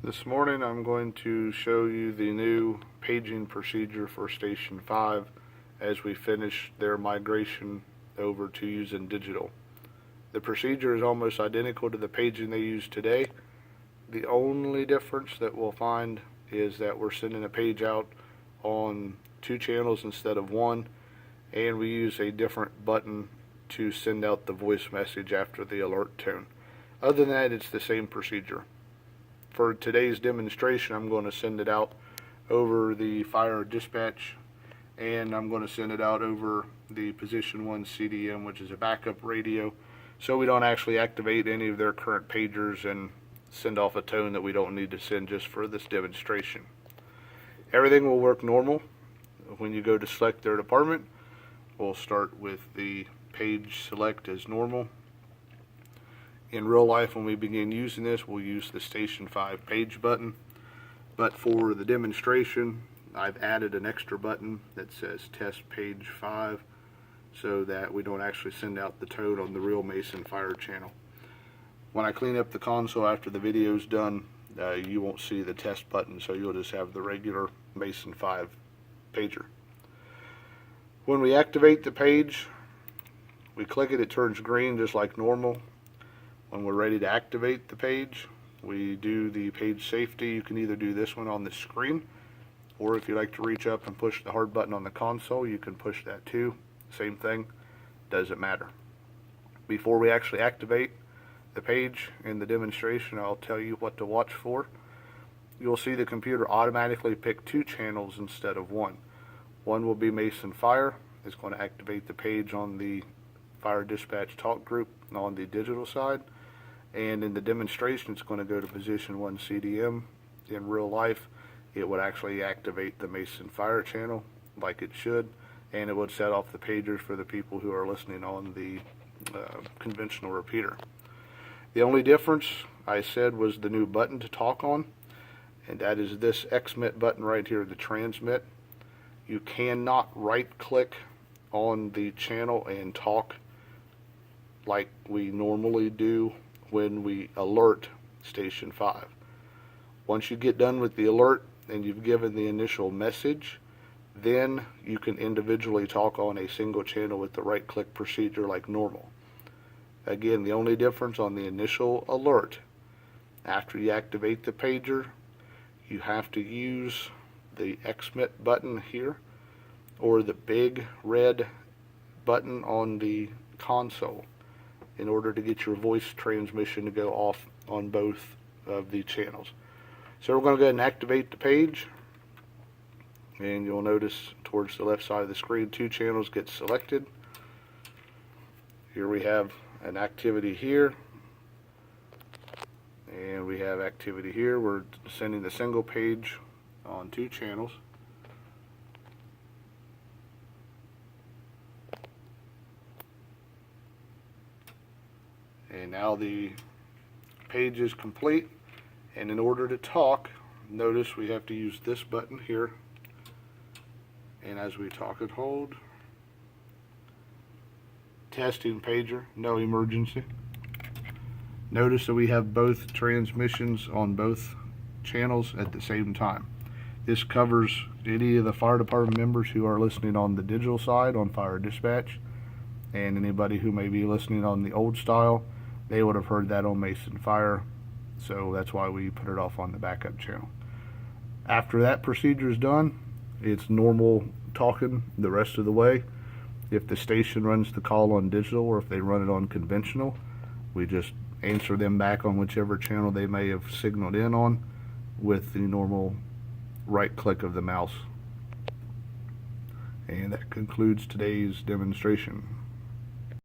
This morning I'm going to show you the new paging procedure for Station 5 as we finish their migration over to using digital. The procedure is almost identical to the paging they use today. The only difference that we'll find is that we're sending a page out on 2 channels instead of 1, and we use a different button to send out the voice message after the alert tone. Other than that, it's the same procedure. For today's demonstration, I'm going to send it out over the fire dispatch, and I'm going to send it out over the position 1 CDM, which is a backup radio, so we don't actually activate any of their current pagers and send off a tone that we don't need to send just for this demonstration. Everything will work normal. When you go to select their department, we'll start with the page select as normal. In real life, when we begin using this, we'll use the Station 5 page button, but for the demonstration I've added an extra button that says test page 5 so that we don't actually send out the tone on the real Mason Fire channel. When I clean up the console after the video is done, you won't see the test button, so you'll just have the regular Mason 5 pager. When we activate the page, we click it, it turns green just like normal. When we're ready to activate the page, we do the page safety. You can either do this one on the screen, or if you like to reach up and push the hard button on the console, you can push that too. Same thing, doesn't matter. Before we actually activate the page in the demonstration, I'll tell you what to watch for. You'll see the computer automatically pick 2 channels instead of 1. One will be Mason Fire. It's going to activate the page on the fire dispatch talk group on the digital side, and in the demonstration it's going to go to position 1 CDM. In real life, it would actually activate the Mason Fire channel like it should, and it would set off the pagers for the people who are listening on the conventional repeater. The only difference I said was the new button to talk on, and that is this XMIT button right here, the transmit. You cannot right click on the channel and talk like we normally do when we alert Station 5. Once you get done with the alert and you've given the initial message, then you can individually talk on a single channel with the right click procedure like normal. Again, the only difference on the initial alert, after you activate the pager, you have to use the XMIT button here or the big red button on the console in order to get your voice transmission to go off on both of the channels. So we're going to go ahead and activate the page, and you'll notice towards the left side of the screen 2 channels get selected. Here we have an activity here, and we have activity here. We're sending the single page on 2 channels. And now the page is complete, and in order to talk, notice we have to use this button here, and as we talk and hold, testing pager, no emergency. Notice that we have both transmissions on both channels at the same time. This covers any of the fire department members who are listening on the digital side on fire dispatch, and anybody who may be listening on the old style. They would have heard that on Mason Fire, so that's why we put it off on the backup channel. After that procedure is done, it's normal talking the rest of the way. If the station runs the call on digital or if they run it on conventional, we just answer them back on whichever channel they may have signaled in on with the normal right click of the mouse. And that concludes today's demonstration.